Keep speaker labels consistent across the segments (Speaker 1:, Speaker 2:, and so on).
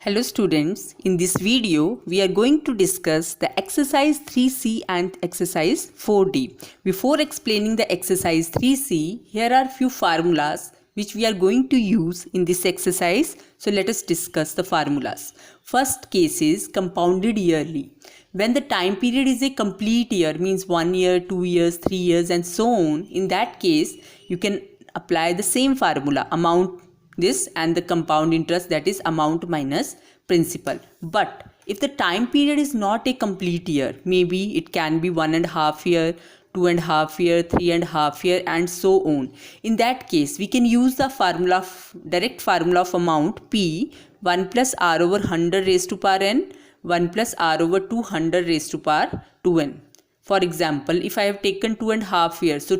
Speaker 1: Hello students, in this video we are going to discuss the exercise 3C and exercise 4D. Before explaining the exercise 3C, here are few formulas which we are going to use in this exercise. So let us discuss the formulas. First case is compounded yearly. When the time period is a complete year, means 1 year, 2 years, 3 years and so on, in that case you can apply the same formula, amount this and the compound interest, that is amount minus principal. But if the time period is not a complete year, maybe it can be 1.5 year, 2.5 year, 3.5 year and so on, in that case we can use the formula, direct formula of amount P 1 plus r over 100 raised to power n 1 plus r over 200 raised to power 2n. For example, if I have taken 2.5 years, so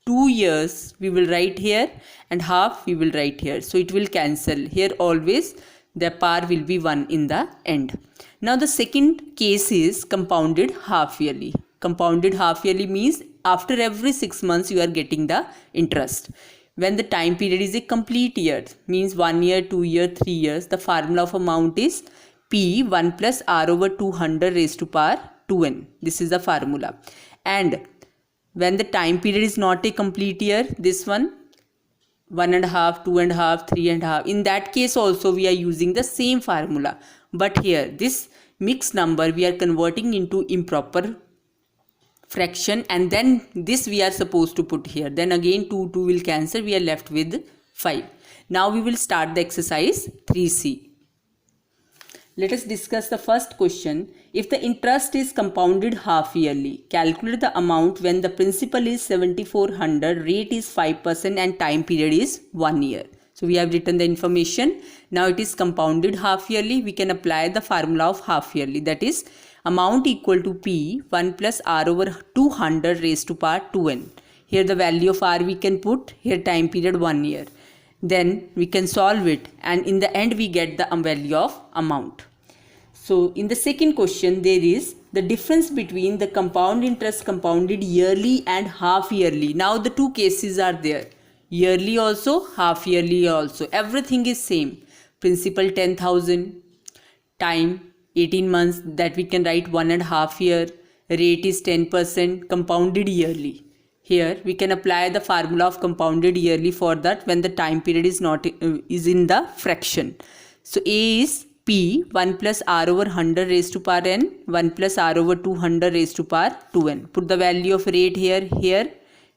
Speaker 1: 2 years we will write here and half we will write here, so it will cancel here, always the power will be 1 in the end. Now the second case is compounded half yearly. Compounded half yearly means after every 6 months you are getting the interest. When the time period is a complete year, means 1 year, 2 year, 3 years, the formula of amount is P 1 plus r over 200 raised to power 2n. This is the formula. And when the time period is not a complete year, this one 1.5, 2.5, 3.5, in that case also we are using the same formula. But here this mixed number we are converting into improper fraction and then this we are supposed to put here. Then again 2 will cancel, we are left with 5. Now we will start the exercise 3C. Let us discuss the first question. If the interest is compounded half yearly, calculate the amount when the principal is 7400, rate is 5% and time period is 1 year. So we have written the information. Now it is compounded half yearly. We can apply the formula of half yearly, that is amount equal to P 1 plus r over 200 raised to power 2n. Here the value of r we can put, here time period 1 year. Then we can solve it and in the end we get the value of amount. So in the second question there is the difference between the compound interest compounded yearly and half yearly. Now the two cases are there, yearly also, half yearly also, everything is same. Principal 10,000, time 18 months, that we can write 1.5 year, rate is 10%, compounded yearly. Here we can apply the formula of compounded yearly for that when the time period is not is in the fraction. So A is P 1 plus r over 100 raised to power n 1 plus r over 200 raised to power 2n. Put the value of rate here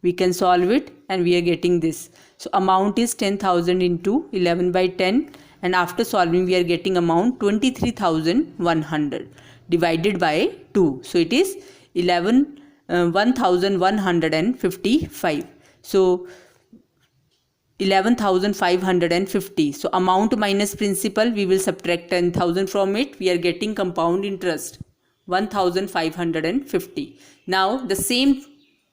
Speaker 1: we can solve it and we are getting this. So amount is 10,000 into 11 by 10 and after solving we are getting amount 23,100 divided by 2. So it is 11,155. So 11,550. So amount minus principal, we will subtract 10,000 from it. We are getting compound interest 1,550. Now the same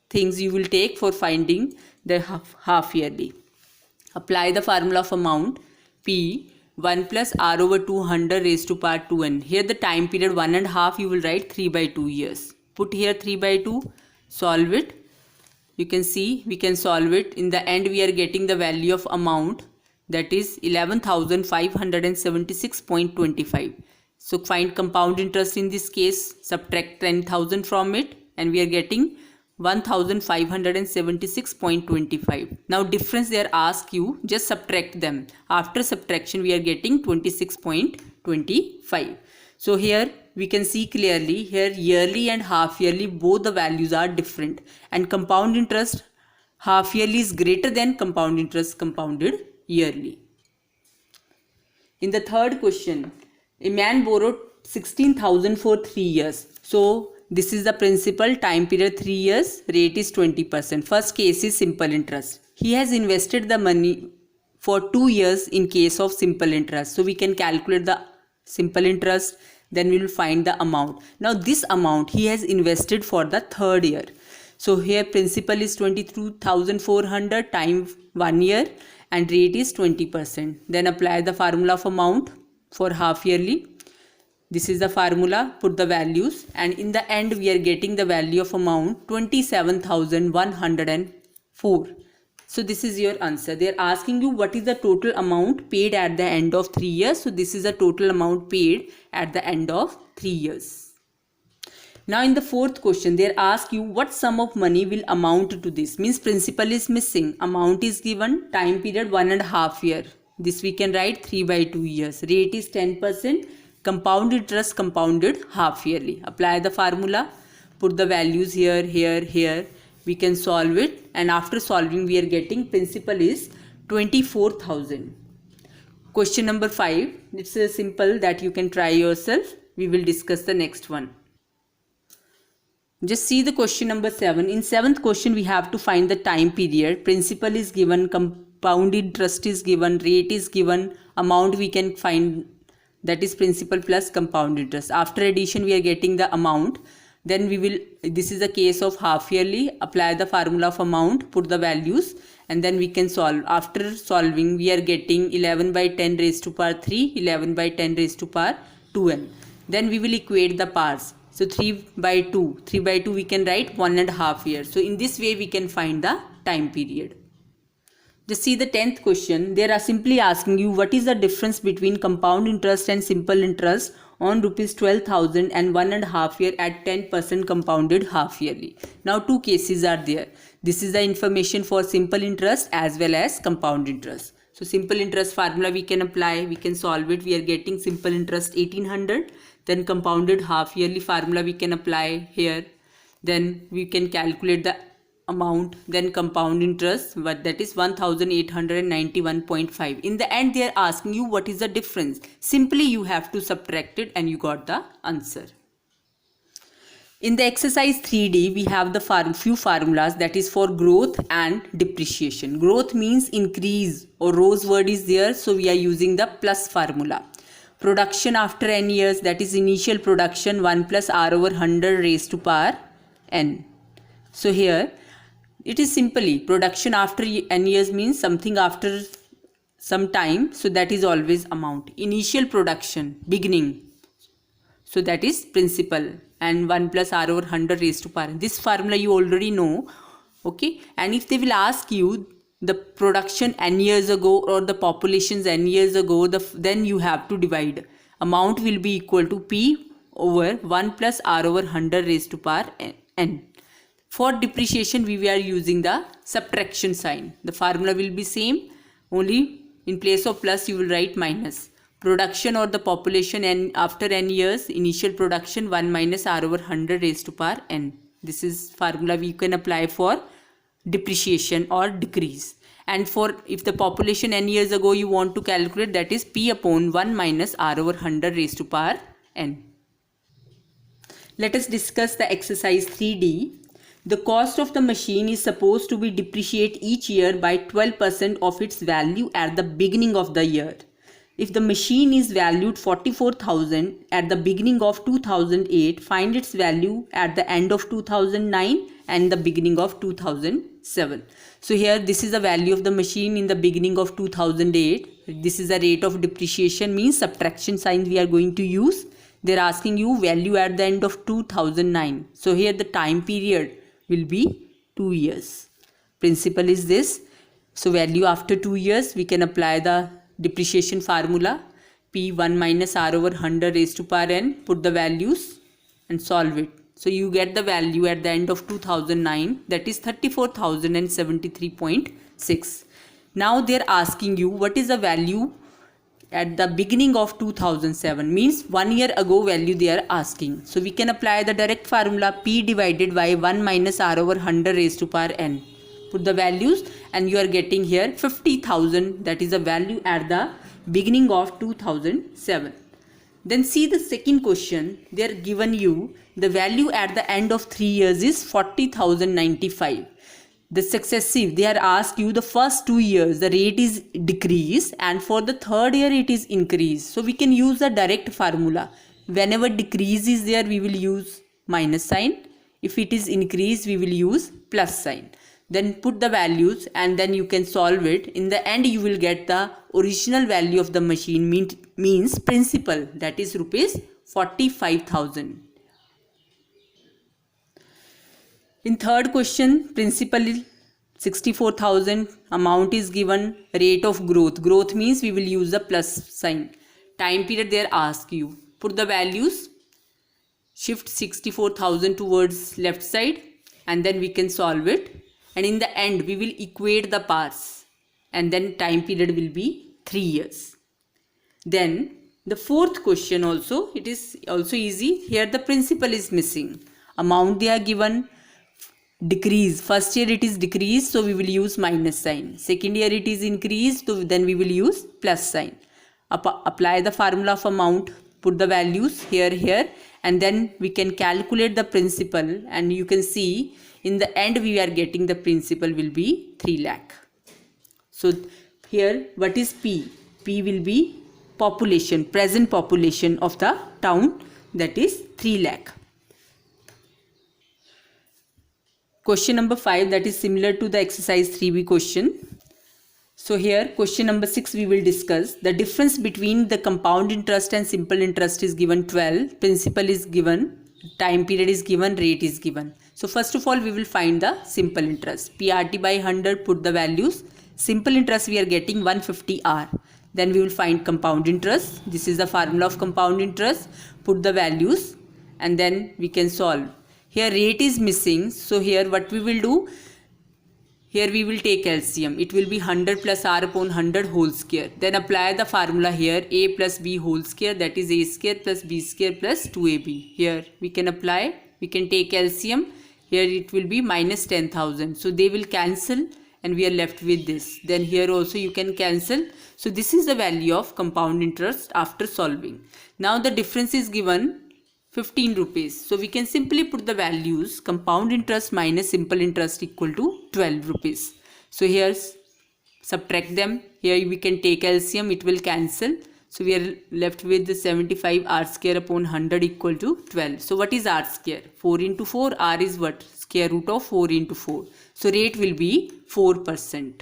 Speaker 1: things you will take for finding the half yearly. Apply the formula of amount P 1 plus r over 200 raised to power 2n. Here the time period 1.5 you will write 3 by 2 years. Put here 3 by 2, solve it. You can see we can solve it. In the end we are getting the value of amount, that is 11,576.25. So find compound interest in this case, subtract 10,000 from it and we are getting 1,576.25. Now difference they are asked you, just subtract them. After subtraction we are getting 26.25. So here we can see clearly, here yearly and half yearly both the values are different and compound interest half yearly is greater than compound interest compounded yearly. In the third question, a man borrowed 16,000 for 3 years. So this is the principal, time period 3 years, rate is 20%. First case is simple interest. He has invested the money for 2 years in case of simple interest. So we can calculate the simple interest, then we will find the amount. Now this amount he has invested for the third year. So here principal is 22,400, time 1 year and rate is 20%. Then apply the formula of amount for half yearly. This is the formula, put the values and in the end we are getting the value of amount 27,104. So this is your answer. They are asking you what is the total amount paid at the end of 3 years. So this is the total amount paid at the end of 3 years. Now in the fourth question, they ask you what sum of money will amount to this. Means principal is missing, amount is given, time period 1.5 year. This we can write 3/2 years. Rate is 10%, compound interest compounded half yearly. Apply the formula, put the values here, here, here. We can solve it, and after solving we are getting principal is 24,000. Question number 5. It's simple that you can try yourself. We will discuss the next one. Just see the question number 7. In 7th question, we have to find the time period. Principal is given, compound interest is given, rate is given, amount we can find, that is principal plus compound interest. After addition, we are getting the amount. Then we will, this is a case of half yearly, apply the formula of amount, put the values, and then we can solve. After solving, we are getting 11/10 raised to power 3, 11/10 raised to power 2n. Then we will equate the powers. So 3/2 we can write 1.5 years. So in this way we can find the time period. Just see the 10th question. They are simply asking you what is the difference between compound interest and simple interest on rupees 12,000 and 1.5 year at 10% compounded half yearly. Now two cases are there. This is the information for simple interest as well as compound interest. So simple interest formula we can apply, we can solve it. We are getting simple interest 1800. Then compounded half yearly formula we can apply here. Then we can calculate the amount. Then compound interest, but that is 1891.5. In the end they are asking you what is the difference. Simply you have to subtract it and you got the answer. In the exercise 3D, we have the few formulas, that is for growth and depreciation. Growth means increase, or rose word is there, so we are using the plus formula. Production after n years, that is initial production 1 plus r/100 raised to power n. So here it is simply production after n years means something after some time, so that is always amount. Initial production, beginning, so that is principal, and 1 plus r/100 raised to power n. This formula you already know, okay? And if they will ask you the production n years ago or the populations n years ago, then you have to divide. Amount will be equal to P over 1 plus r/100 raised to power n. For depreciation we are using the subtraction sign. The formula will be same, only in place of plus you will write minus. Production or the population n after n years, initial production 1 minus r/100 raised to power n. This is formula we can apply for depreciation or decrease. And for if the population n years ago you want to calculate, that is P upon 1 minus r/100 raised to power n. Let us discuss the exercise 3D. The cost of the machine is supposed to be depreciated each year by 12% of its value at the beginning of the year. If the machine is valued 44,000 at the beginning of 2008, find its value at the end of 2009 and the beginning of 2007. So here this is the value of the machine in the beginning of 2008. This is the rate of depreciation, means subtraction sign we are going to use. They are asking you value at the end of 2009. So here the time period will be 2 years. Principal is this. So value after 2 years we can apply the depreciation formula, P 1 minus r/100 raised to power n, put the values and solve it. So you get the value at the end of 2009, that is 34,073.6. Now they are asking you what is the value at the beginning of 2007, means 1 year ago value they are asking. So we can apply the direct formula, P divided by 1 minus r/100 raised to power n. Put the values and you are getting here 50,000, that is the value at the beginning of 2007. Then see the second question. They are given you the value at the end of 3 years is 40,095. The successive, they are asked you the first 2 years the rate is decrease, and for the third year it is increase. So we can use the direct formula. Whenever decrease is there we will use minus sign. If it is increase we will use plus sign. Then put the values and then you can solve it. In the end you will get the original value of the machine, means principal, that is rupees 45,000. In third question, principal 64,000 amount is given, rate of growth means we will use the plus sign. Time period they ask you, put the values, shift 64,000 towards left side, and then we can solve it, and in the end we will equate the parts, and then time period will be 3 years. Then the fourth question also, it is also easy. Here the principal is missing, amount they are given, decrease, first year it is decreased, so we will use minus sign, second year it is increased, so then we will use plus sign. Apply the formula of amount, put the values here, and then we can calculate the principal, and you can see in the end we are getting the principal will be 3 lakh. So here what is P? P will be population, present population of the town, that is 3 lakh. Question number 5, that is similar to the exercise 3b question. So here question number 6 we will discuss the difference between the compound interest and simple interest is given 12, principal is given, time period is given, rate is given. So first of all we will find the simple interest. PRT by 100, put the values. Simple interest we are getting 150R. Then we will find compound interest. This is the formula of compound interest. Put the values and then we can solve. Here rate is missing, so here what we will do, here we will take LCM. It will be 100 plus R upon 100 whole square. Then apply the formula here, A plus B whole square, that is A square plus B square plus 2AB. Here we can apply, we can take LCM. Here it will be minus 10,000. So they will cancel and we are left with this. Then here also you can cancel. So this is the value of compound interest after solving. Now the difference is given 15 rupees. So we can simply put the values, compound interest minus simple interest equal to 12 rupees. So here subtract them. Here we can take LCM, it will cancel. So we are left with the 75 R square upon 100 equal to 12. So what is R square? 4 into 4, R is what? Square root of 4 into 4. So rate will be 4%.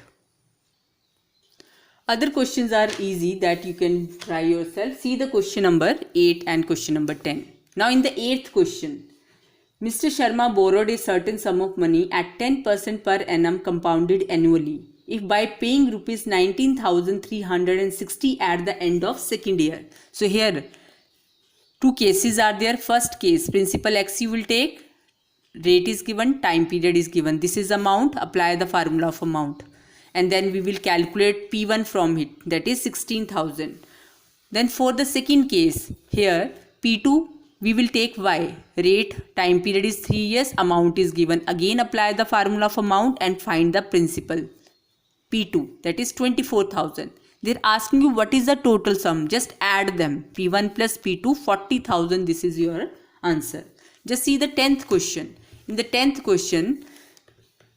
Speaker 1: Other questions are easy that you can try yourself. See the question number 8 and question number 10. Now in the 8th question, Mr. Sharma borrowed a certain sum of money at 10% per annum compounded annually, if by paying rupees 19,360 at the end of second year. So here two cases are there. First case, principal X you will take, rate is given, time period is given. This is amount, apply the formula of amount. And then we will calculate P1 from it, that is 16,000. Then for the second case, here P2 we will take Y, rate, time period is 3 years, amount is given. Again apply the formula of amount and find the principal. P2, that is 24,000. They are asking you what is the total sum, just add them. P1 plus P2, 40,000, this is your answer. Just see the 10th question. In the 10th question,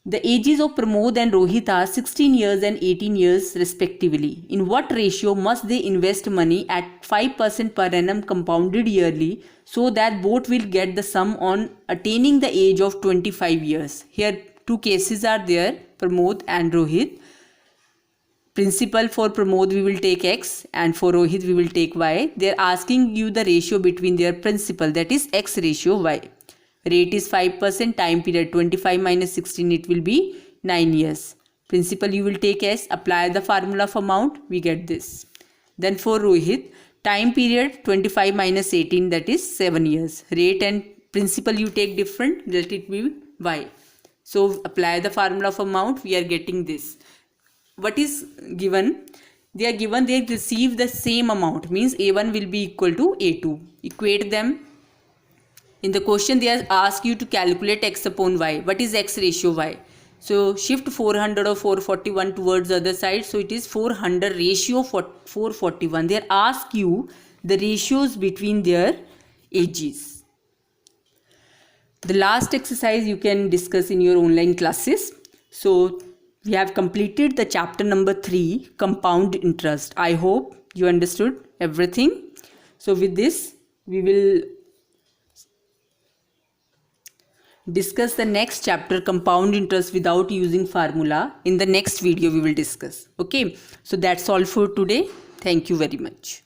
Speaker 1: the ages of Pramod and Rohit are 16 years and 18 years respectively. In what ratio must they invest money at 5% per annum compounded yearly so that both will get the sum on attaining the age of 25 years? Here two cases are there, Pramod and Rohit. Principal for Pramod we will take X and for Rohit we will take Y. They are asking you the ratio between their principal, that is X ratio Y. Rate is 5%, time period 25 minus 16, it will be 9 years. Principal you will take S, apply the formula of amount, we get this. Then for Rohit, time period 25 minus 18, that is 7 years. Rate and principal you take different, that it will be Y. So apply the formula of amount, we are getting this. What is given? They are given, they receive the same amount, means A1 will be equal to A2. Equate them. In the question they ask you to calculate X upon Y. What is X ratio Y? So shift 400 or 441 towards the other side. So it is 400 ratio 441. They ask you the ratios between their ages. The last exercise you can discuss in your online classes. So we have completed the chapter number 3, compound interest. I hope you understood everything. So with this we will discuss the next chapter, compound interest without using formula. In the next video we will discuss. Okay, so that's all for today. Thank you very much.